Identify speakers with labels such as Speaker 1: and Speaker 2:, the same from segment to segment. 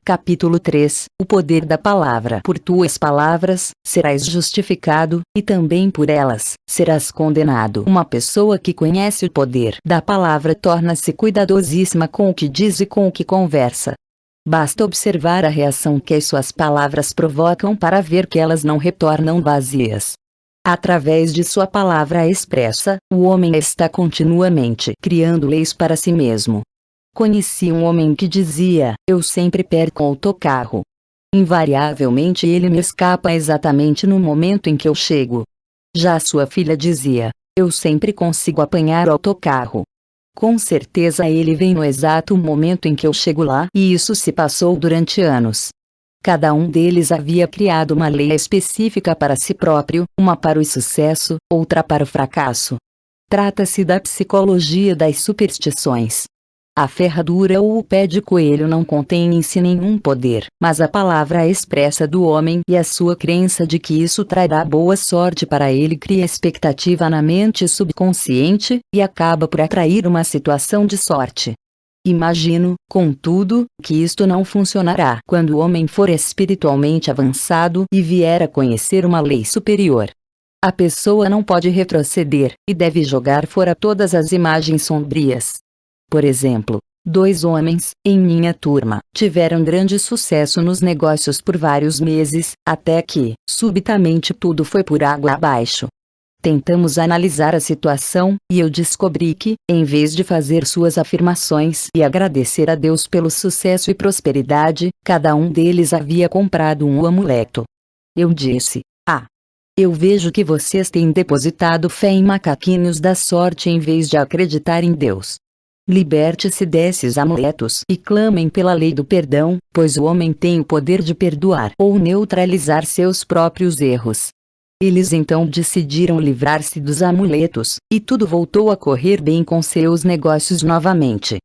Speaker 1: Capítulo 3 O poder da palavra. Por tuas palavras, serás justificado, e também por elas, serás condenado. Uma pessoa que conhece o poder da palavra torna-se cuidadosíssima com o que diz e com o que conversa. Basta observar a reação que as suas palavras provocam para ver que elas não retornam vazias. Através de sua palavra expressa, o homem está continuamente criando leis para si mesmo. Conheci um homem que dizia: eu sempre perco o autocarro. Invariavelmente ele me escapa exatamente no momento em que eu chego. Já sua filha dizia: eu sempre consigo apanhar o autocarro. Com certeza ele vem no exato momento em que eu chego lá, e isso se passou durante anos. Cada um deles havia criado uma lei específica para si próprio, uma para o sucesso, outra para o fracasso. Trata-se da psicologia das superstições. A ferradura ou o pé de coelho não contém em si nenhum poder, mas a palavra expressa do homem e a sua crença de que isso trará boa sorte para ele cria expectativa na mente subconsciente, e acaba por atrair uma situação de sorte. Imagino, contudo, que isto não funcionará quando o homem for espiritualmente avançado e vier a conhecer uma lei superior. A pessoa não pode retroceder, e deve jogar fora todas as imagens sombrias. Por exemplo, 2 homens, em minha turma, tiveram grande sucesso nos negócios por vários meses, até que, subitamente tudo foi por água abaixo. Tentamos analisar a situação, e eu descobri que, em vez de fazer suas afirmações e agradecer a Deus pelo sucesso e prosperidade, cada um deles havia comprado um amuleto. Eu disse: eu vejo que vocês têm depositado fé em macaquinhos da sorte em vez de acreditar em Deus. Liberte-se desses amuletos e clamem pela lei do perdão, pois o homem tem o poder de perdoar ou neutralizar seus próprios erros. Eles então decidiram livrar-se dos amuletos, e tudo voltou a correr bem com seus negócios novamente.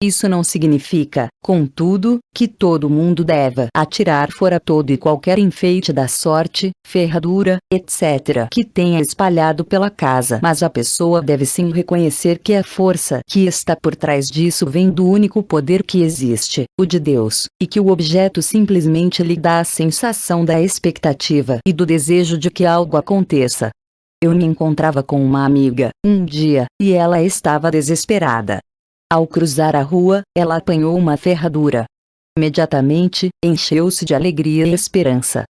Speaker 1: Isso não significa, contudo, que todo mundo deva atirar fora todo e qualquer enfeite da sorte, ferradura, etc. que tenha espalhado pela casa. Mas a pessoa deve sim reconhecer que a força que está por trás disso vem do único poder que existe, o de Deus, e que o objeto simplesmente lhe dá a sensação da expectativa e do desejo de que algo aconteça. Eu me encontrava com uma amiga, um dia, e ela estava desesperada. Ao cruzar a rua, ela apanhou uma ferradura. Imediatamente, encheu-se de alegria e esperança.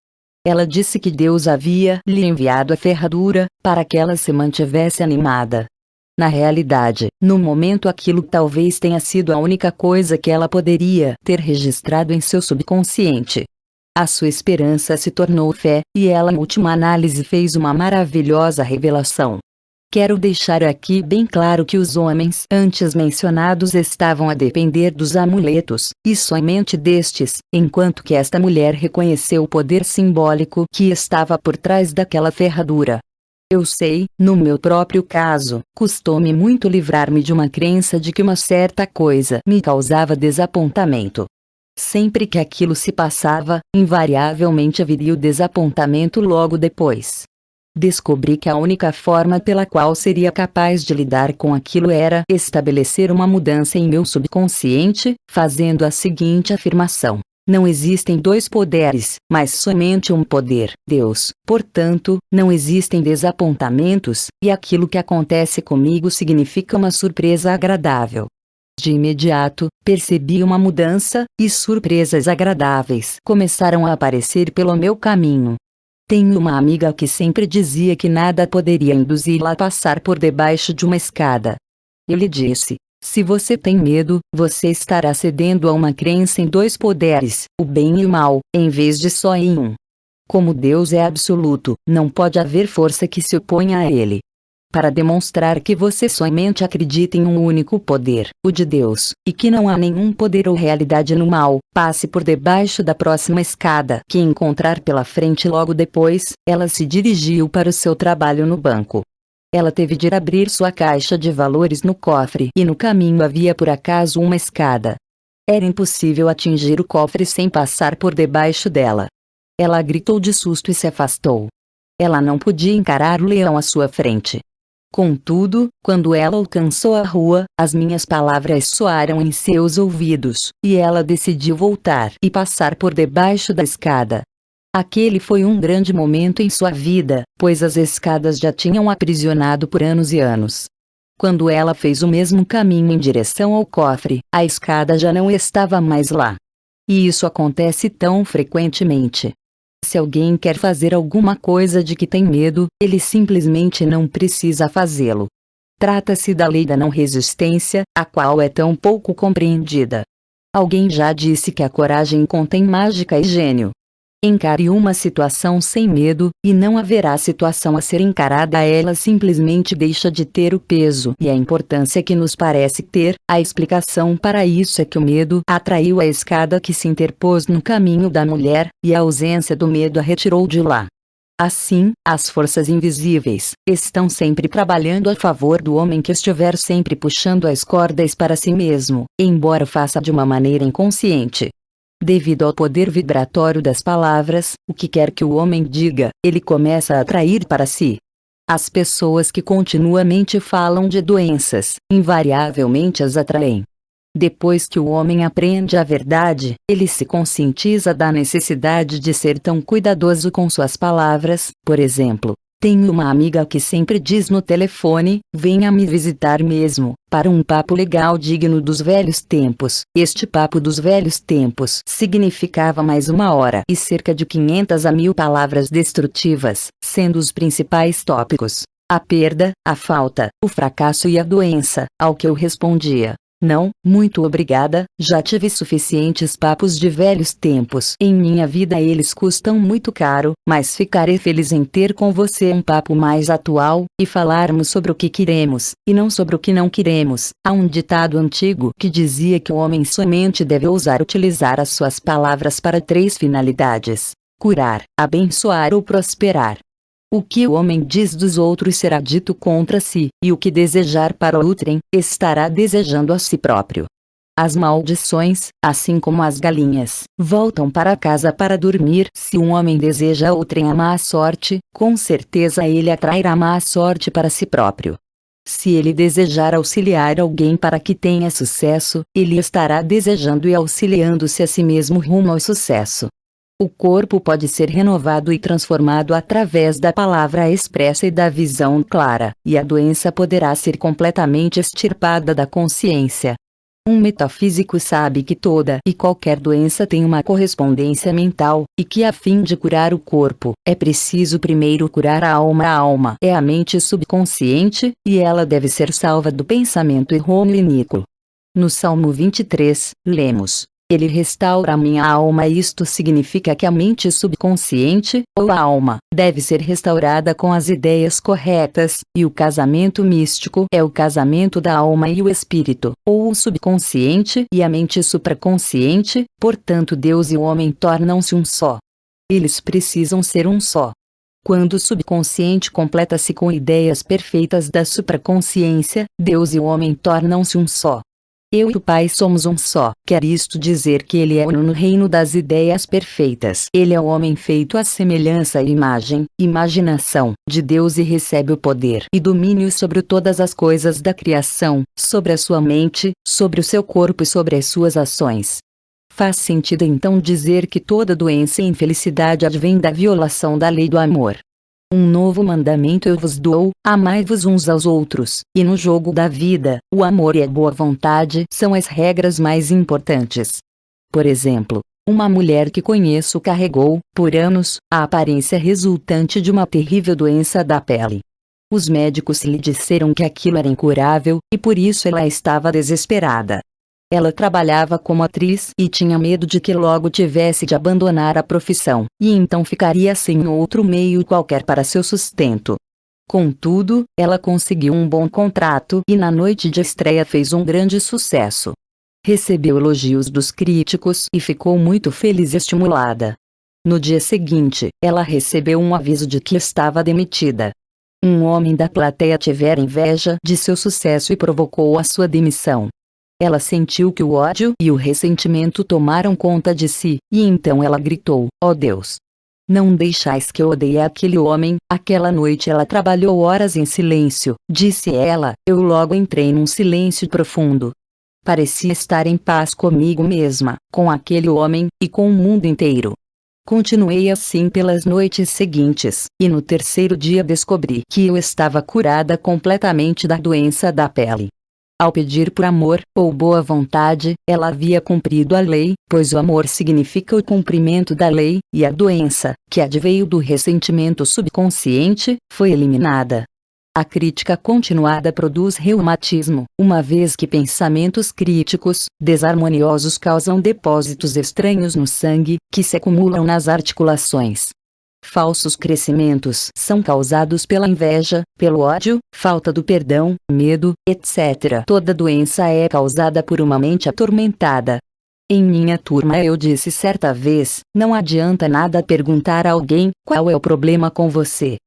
Speaker 1: Ela disse que Deus havia lhe enviado a ferradura, para que ela se mantivesse animada. Na realidade, no momento aquilo talvez tenha sido a única coisa que ela poderia ter registrado em seu subconsciente. A sua esperança se tornou fé, e ela em última análise fez uma maravilhosa revelação. Quero deixar aqui bem claro que os homens antes mencionados estavam a depender dos amuletos, e somente destes, enquanto que esta mulher reconheceu o poder simbólico que estava por trás daquela ferradura. Eu sei, no meu próprio caso, custou-me muito livrar-me de uma crença de que uma certa coisa me causava desapontamento. Sempre que aquilo se passava, invariavelmente haveria o desapontamento logo depois. Descobri que a única forma pela qual seria capaz de lidar com aquilo era estabelecer uma mudança em meu subconsciente, fazendo a seguinte afirmação: não existem 2 poderes, mas somente um poder, Deus. Portanto, não existem desapontamentos, e aquilo que acontece comigo significa uma surpresa agradável. De imediato, percebi uma mudança, e surpresas agradáveis começaram a aparecer pelo meu caminho. Tenho uma amiga que sempre dizia que nada poderia induzi-la a passar por debaixo de uma escada. Ele disse: se você tem medo, você estará cedendo a uma crença em 2 poderes, o bem e o mal, em vez de só em um. Como Deus é absoluto, não pode haver força que se oponha a ele. Para demonstrar que você somente acredita em um único poder, o de Deus, e que não há nenhum poder ou realidade no mal, passe por debaixo da próxima escada que encontrar pela frente. Logo depois, ela se dirigiu para o seu trabalho no banco. Ela teve de ir abrir sua caixa de valores no cofre, e no caminho havia por acaso uma escada. Era impossível atingir o cofre sem passar por debaixo dela. Ela gritou de susto e se afastou. Ela não podia encarar o leão à sua frente. Contudo, quando ela alcançou a rua, as minhas palavras soaram em seus ouvidos, e ela decidiu voltar e passar por debaixo da escada. Aquele foi um grande momento em sua vida, pois as escadas já tinham aprisionado por anos e anos. Quando ela fez o mesmo caminho em direção ao cofre, a escada já não estava mais lá. E isso acontece tão frequentemente. Se alguém quer fazer alguma coisa de que tem medo, ele simplesmente não precisa fazê-lo. Trata-se da lei da não resistência, a qual é tão pouco compreendida. Alguém já disse que a coragem contém mágica e gênio. Encare uma situação sem medo, e não haverá situação a ser encarada, ela simplesmente deixa de ter o peso e a importância que nos parece ter. A explicação para isso é que o medo atraiu a escada que se interpôs no caminho da mulher, e a ausência do medo a retirou de lá. Assim, as forças invisíveis estão sempre trabalhando a favor do homem que estiver sempre puxando as cordas para si mesmo, embora faça de uma maneira inconsciente. Devido ao poder vibratório das palavras, o que quer que o homem diga, ele começa a atrair para si. As pessoas que continuamente falam de doenças, invariavelmente as atraem. Depois que o homem aprende a verdade, ele se conscientiza da necessidade de ser tão cuidadoso com suas palavras. Por exemplo, tenho uma amiga que sempre diz no telefone: venha me visitar mesmo, para um papo legal digno dos velhos tempos. Este papo dos velhos tempos significava mais 1 hora e cerca de 500 a 1000 palavras destrutivas, sendo os principais tópicos a perda, a falta, o fracasso e a doença, ao que eu respondia: não, muito obrigada, já tive suficientes papos de velhos tempos em minha vida, eles custam muito caro, mas ficarei feliz em ter com você um papo mais atual, e falarmos sobre o que queremos, e não sobre o que não queremos. Há um ditado antigo que dizia que o homem somente deve ousar utilizar as suas palavras para 3 finalidades: curar, abençoar ou prosperar. O que o homem diz dos outros será dito contra si, e o que desejar para outrem, estará desejando a si próprio. As maldições, assim como as galinhas, voltam para casa para dormir. Se um homem deseja a outrem a má sorte, com certeza ele atrairá má sorte para si próprio. Se ele desejar auxiliar alguém para que tenha sucesso, ele estará desejando e auxiliando-se a si mesmo rumo ao sucesso. O corpo pode ser renovado e transformado através da palavra expressa e da visão clara, e a doença poderá ser completamente extirpada da consciência. Um metafísico sabe que toda e qualquer doença tem uma correspondência mental, e que a fim de curar o corpo, é preciso primeiro curar a alma. A alma é a mente subconsciente, e ela deve ser salva do pensamento errôneo e iníquo. No Salmo 23, lemos: Ele restaura a minha alma. Isto significa que a mente subconsciente, ou a alma, deve ser restaurada com as ideias corretas, e o casamento místico é o casamento da alma e o espírito, ou o subconsciente e a mente supraconsciente. Portanto, Deus e o homem tornam-se um só. Eles precisam ser um só. Quando o subconsciente completa-se com ideias perfeitas da supraconsciência, Deus e o homem tornam-se um só. Eu e o Pai somos um só. Quer isto dizer que Ele é uno no reino das ideias perfeitas. Ele é o homem feito à semelhança e imaginação de Deus, e recebe o poder e domínio sobre todas as coisas da criação, sobre a sua mente, sobre o seu corpo e sobre as suas ações. Faz sentido então dizer que toda doença e infelicidade advém da violação da lei do amor. Um novo mandamento eu vos dou: amai-vos uns aos outros. E no jogo da vida, o amor e a boa vontade são as regras mais importantes. Por exemplo, uma mulher que conheço carregou, por anos, a aparência resultante de uma terrível doença da pele. Os médicos lhe disseram que aquilo era incurável, e por isso ela estava desesperada. Ela trabalhava como atriz e tinha medo de que logo tivesse de abandonar a profissão, e então ficaria sem outro meio qualquer para seu sustento. Contudo, ela conseguiu um bom contrato e na noite de estreia fez um grande sucesso. Recebeu elogios dos críticos e ficou muito feliz e estimulada. No dia seguinte, ela recebeu um aviso de que estava demitida. Um homem da plateia tivera inveja de seu sucesso e provocou a sua demissão. Ela sentiu que o ódio e o ressentimento tomaram conta de si, e então ela gritou: "Ó Deus! Não deixais que eu odeie aquele homem. Aquela noite ela trabalhou horas em silêncio, disse ela. Eu logo entrei num silêncio profundo. Parecia estar em paz comigo mesma, com aquele homem, e com o mundo inteiro. Continuei assim pelas noites seguintes, e no terceiro dia descobri que eu estava curada completamente da doença da pele. Ao pedir por amor, ou boa vontade, ela havia cumprido a lei, pois o amor significa o cumprimento da lei, e a doença, que adveio do ressentimento subconsciente, foi eliminada. A crítica continuada produz reumatismo, uma vez que pensamentos críticos, desarmoniosos causam depósitos estranhos no sangue, que se acumulam nas articulações. Falsos crescimentos são causados pela inveja, pelo ódio, falta do perdão, medo, etc. Toda doença é causada por uma mente atormentada. Em minha turma eu disse certa vez, não adianta nada perguntar a alguém, qual é o problema com você?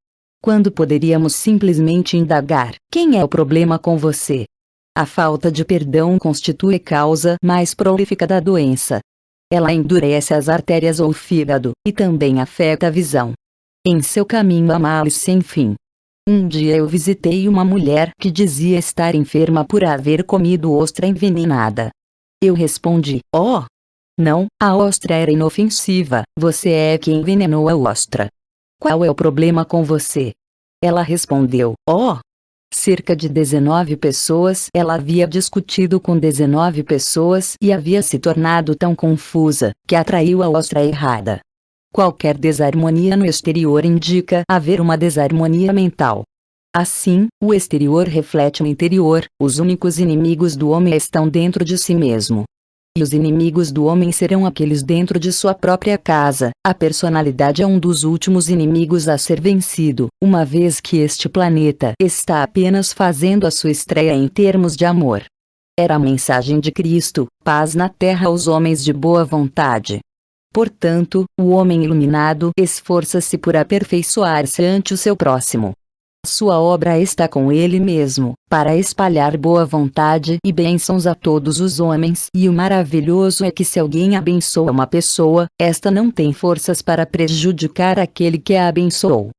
Speaker 1: Quando poderíamos simplesmente indagar, quem é o problema com você? A falta de perdão constitui a causa mais prolífica da doença. Ela endurece as artérias ou o fígado, e também afeta a visão. Em seu caminho há males sem fim. Um dia eu visitei uma mulher que dizia estar enferma por haver comido ostra envenenada. Eu respondi, oh! Não, a ostra era inofensiva, você é quem envenenou a ostra. Qual é o problema com você? Ela respondeu, oh! Cerca de 19 pessoas. Ela havia discutido com 19 pessoas e havia se tornado tão confusa, que atraiu a ostra errada. Qualquer desarmonia no exterior indica haver uma desarmonia mental. Assim, o exterior reflete o interior. Os únicos inimigos do homem estão dentro de si mesmo. E os inimigos do homem serão aqueles dentro de sua própria casa. A personalidade é um dos últimos inimigos a ser vencido, uma vez que este planeta está apenas fazendo a sua estreia em termos de amor. Era a mensagem de Cristo, paz na terra aos homens de boa vontade. Portanto, o homem iluminado esforça-se por aperfeiçoar-se ante o seu próximo. Sua obra está com ele mesmo, para espalhar boa vontade e bênçãos a todos os homens. E o maravilhoso é que se alguém abençoa uma pessoa, esta não tem forças para prejudicar aquele que a abençoou.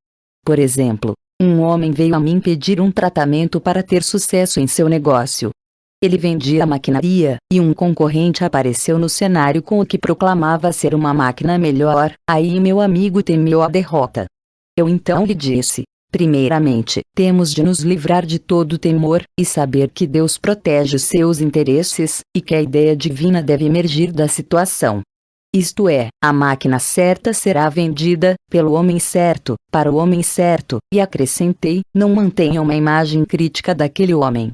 Speaker 1: Por exemplo, um homem veio a mim pedir um tratamento para ter sucesso em seu negócio. Ele vendia maquinaria, e um concorrente apareceu no cenário com o que proclamava ser uma máquina melhor. Aí meu amigo temeu a derrota. Eu então lhe disse: primeiramente, temos de nos livrar de todo temor, e saber que Deus protege seus interesses, e que a ideia divina deve emergir da situação. Isto é, a máquina certa será vendida, pelo homem certo, para o homem certo, e acrescentei, não mantenha uma imagem crítica daquele homem.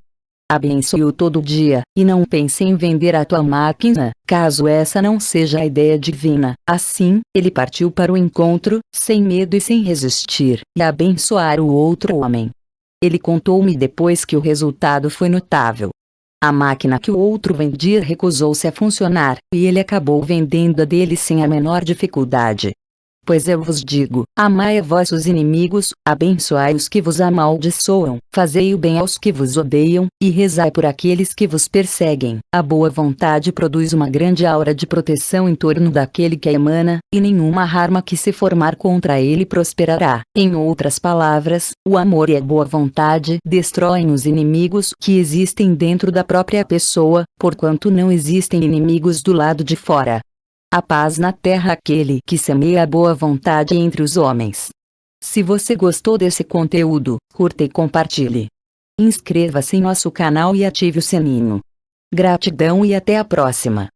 Speaker 1: Abençoe-o todo dia, e não pense em vender a tua máquina, caso essa não seja a ideia divina. Assim, ele partiu para o encontro, sem medo e sem resistir, e abençoar o outro homem. Ele contou-me depois que o resultado foi notável. A máquina que o outro vendia recusou-se a funcionar, e ele acabou vendendo a dele sem a menor dificuldade. Pois eu vos digo, amai a vossos inimigos, abençoai os que vos amaldiçoam, fazei o bem aos que vos odeiam, e rezai por aqueles que vos perseguem. A boa vontade produz uma grande aura de proteção em torno daquele que a emana, e nenhuma arma que se formar contra ele prosperará. Em outras palavras, o amor e a boa vontade destroem os inimigos que existem dentro da própria pessoa, porquanto não existem inimigos do lado de fora. A paz na terra aquele que semeia a boa vontade entre os homens. Se você gostou desse conteúdo, curta e compartilhe. Inscreva-se em nosso canal e ative o sininho. Gratidão e até a próxima.